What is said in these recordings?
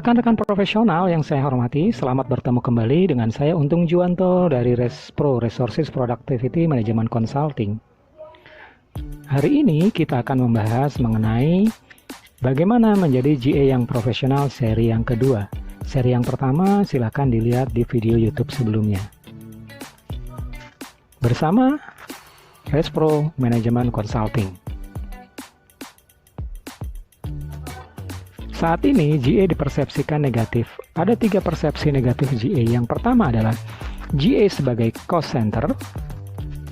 Rekan-rekan profesional yang saya hormati, selamat bertemu kembali dengan saya Untung Juwanto dari Respro Resources Productivity Management Consulting. Hari ini kita akan membahas mengenai bagaimana menjadi GA yang profesional seri yang kedua. Seri yang pertama silakan dilihat di video YouTube sebelumnya. Bersama Respro Management Consulting. Saat ini GA dipersepsikan negatif. Ada 3 persepsi negatif GA. Yang pertama adalah GA sebagai cost center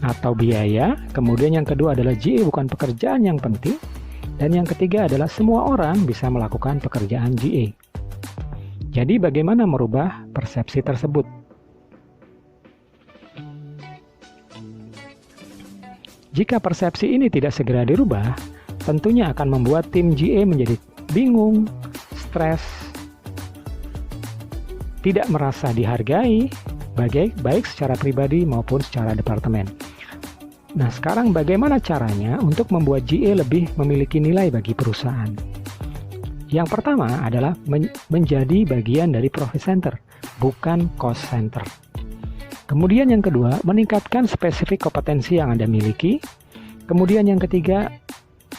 atau biaya. Kemudian yang kedua adalah GA bukan pekerjaan yang penting. Dan yang ketiga adalah semua orang bisa melakukan pekerjaan GA. Jadi bagaimana merubah persepsi tersebut? Jika persepsi ini tidak segera dirubah, tentunya akan membuat tim GA menjadi bingung, stres, tidak merasa dihargai, baik secara pribadi maupun secara departemen. Nah, sekarang bagaimana caranya untuk membuat GA lebih memiliki nilai bagi perusahaan? Yang pertama adalah menjadi bagian dari profit center, bukan cost center. Kemudian yang kedua, meningkatkan spesifik kompetensi yang Anda miliki. Kemudian yang ketiga,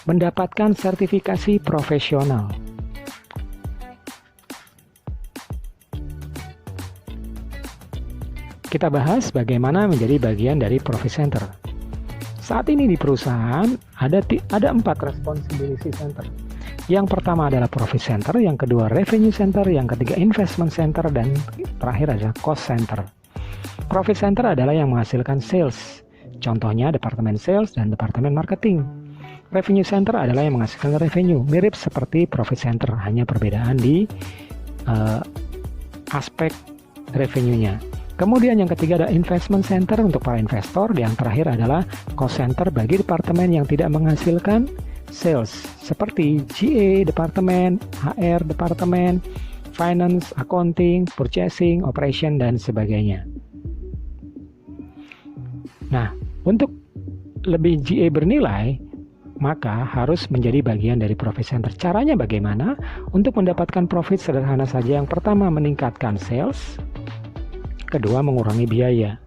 mendapatkan sertifikasi profesional. Kita bahas bagaimana menjadi bagian dari profit center. Saat ini di perusahaan ada 4 responsibility center. Yang pertama adalah profit center, yang kedua revenue center, yang ketiga investment center, dan terakhir adalah cost center. Profit center adalah yang menghasilkan sales. Contohnya departemen sales dan departemen marketing. Revenue center adalah yang menghasilkan revenue, mirip seperti profit center, hanya perbedaan di aspek revenue-nya. Kemudian yang ketiga ada investment center untuk para investor, yang terakhir adalah cost center bagi departemen yang tidak menghasilkan sales, seperti GA departemen, HR departemen, finance, accounting, purchasing, operation, dan sebagainya. Nah, untuk lebih GA bernilai, maka harus menjadi bagian dari profit center. Caranya bagaimana? Untuk mendapatkan profit sederhana saja. Yang pertama, meningkatkan sales. Kedua, mengurangi biaya.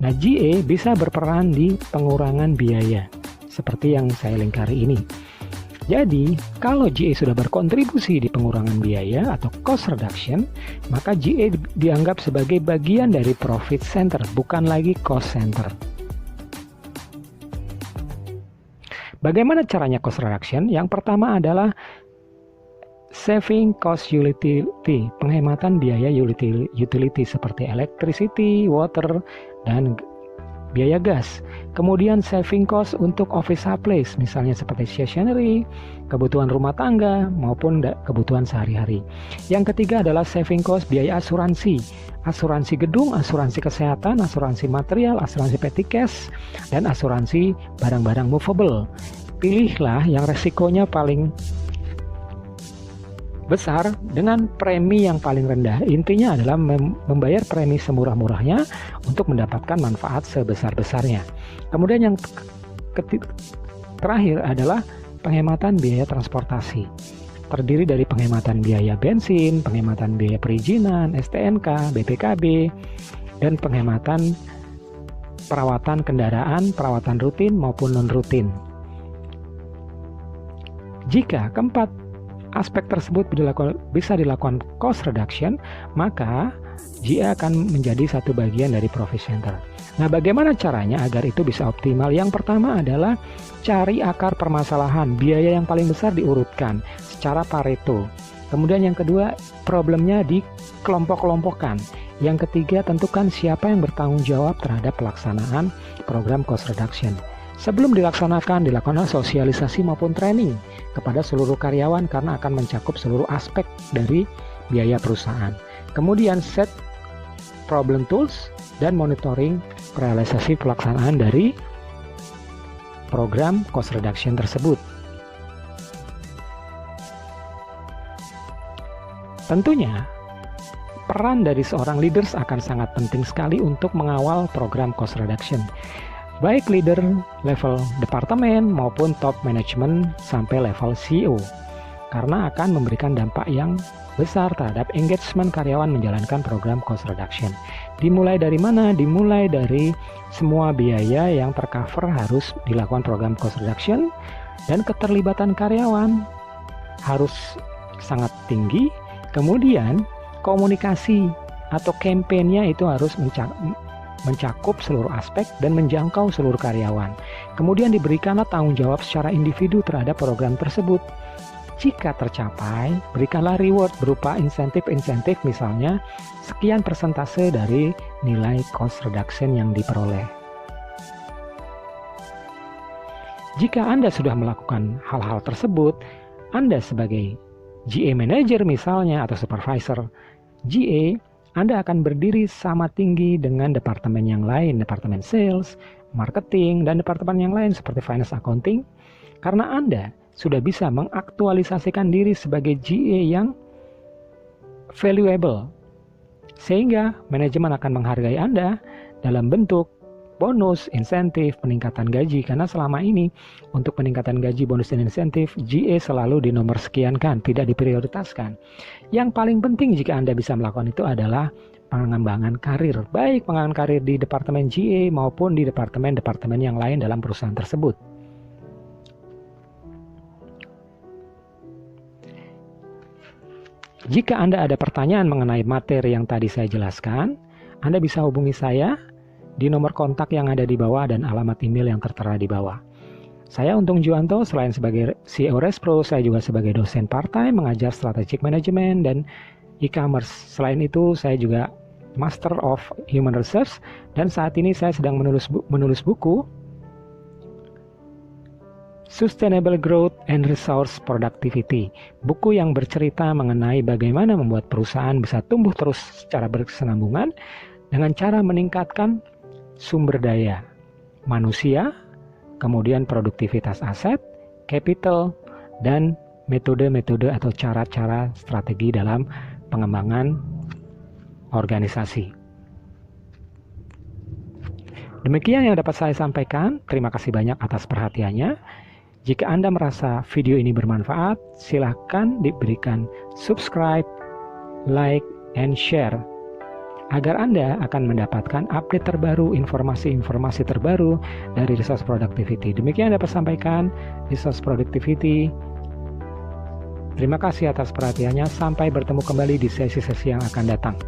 Nah, GA bisa berperan di pengurangan biaya, seperti yang saya lingkari ini. Jadi, kalau GA sudah berkontribusi di pengurangan biaya atau cost reduction, maka GA dianggap sebagai bagian dari profit center, bukan lagi cost center. Bagaimana caranya cost reduction? Yang pertama adalah saving cost utility, penghematan biaya utility seperti electricity, water, dan biaya gas. Kemudian saving cost untuk office supplies, misalnya seperti stationery, kebutuhan rumah tangga, maupun kebutuhan sehari-hari. Yang ketiga adalah saving cost biaya asuransi. Asuransi gedung, asuransi kesehatan, asuransi material, asuransi petty cash, dan asuransi barang-barang movable. Pilihlah yang resikonya paling besar dengan premi yang paling rendah. Intinya adalah membayar premi semurah-murahnya untuk mendapatkan manfaat sebesar-besarnya. Kemudian yang terakhir adalah penghematan biaya transportasi. Terdiri dari penghematan biaya bensin, penghematan biaya perizinan, STNK, BPKB, dan penghematan perawatan kendaraan, perawatan rutin maupun non-rutin. Jika keempat aspek tersebut bisa dilakukan cost reduction, maka GA akan menjadi satu bagian dari profit center. Nah, bagaimana caranya agar itu bisa optimal? Yang pertama adalah cari akar permasalahan, biaya yang paling besar diurutkan secara Pareto. Kemudian yang kedua, problemnya dikelompok-kelompokkan. Yang ketiga, tentukan siapa yang bertanggung jawab terhadap pelaksanaan program cost reduction. Sebelum dilakukan sosialisasi maupun training kepada seluruh karyawan karena akan mencakup seluruh aspek dari biaya perusahaan. Kemudian set problem tools dan monitoring realisasi pelaksanaan dari program cost reduction tersebut. Tentunya peran dari seorang leaders akan sangat penting sekali untuk mengawal program cost reduction. Baik leader level departemen maupun top management sampai level CEO. karena akan memberikan dampak yang besar terhadap engagement karyawan menjalankan program cost reduction. Dimulai dari mana? Dimulai dari semua biaya yang tercover harus dilakukan program cost reduction, dan keterlibatan karyawan harus sangat tinggi. Kemudian komunikasi atau kampanye itu harus mencakup seluruh aspek dan menjangkau seluruh karyawan. Kemudian diberikanlah tanggung jawab secara individu terhadap program tersebut. Jika tercapai, berikanlah reward berupa insentif-insentif, misalnya sekian persentase dari nilai cost reduction yang diperoleh. Jika Anda sudah melakukan hal-hal tersebut, Anda sebagai GA manager misalnya atau supervisor GA, Anda akan berdiri sama tinggi dengan departemen yang lain, departemen sales, marketing, dan departemen yang lain seperti finance accounting, karena Anda sudah bisa mengaktualisasikan diri sebagai GA yang valuable, sehingga manajemen akan menghargai Anda dalam bentuk bonus, insentif, peningkatan gaji, karena selama ini untuk peningkatan gaji, bonus, dan insentif GA selalu dinomor sekiankan, tidak diprioritaskan. Yang paling penting jika Anda bisa melakukan itu adalah pengembangan karir, baik pengembangan karir di departemen GA maupun di departemen-departemen yang lain dalam perusahaan tersebut. Jika Anda ada pertanyaan mengenai materi yang tadi saya jelaskan, Anda bisa hubungi saya di nomor kontak yang ada di bawah dan alamat email yang tertera di bawah. Saya Untung Juwanto, selain sebagai CEO Respro, saya juga sebagai dosen part-time mengajar strategic management dan e-commerce. Selain itu, saya juga Master of Human Resource, dan saat ini saya sedang menulis buku Sustainable Growth and Resource Productivity, buku yang bercerita mengenai bagaimana membuat perusahaan bisa tumbuh terus secara berkesinambungan dengan cara meningkatkan sumber daya manusia, kemudian produktivitas aset, capital, dan metode-metode atau cara-cara strategi dalam pengembangan organisasi. Demikian yang dapat saya sampaikan. Terima kasih banyak atas perhatiannya. Jika Anda merasa video ini bermanfaat, silakan diberikan subscribe, like, and share agar Anda akan mendapatkan update terbaru, informasi-informasi terbaru dari Resource Productivity. Demikian dapat sampaikan Resource Productivity. Terima kasih atas perhatiannya. Sampai bertemu kembali di sesi-sesi yang akan datang.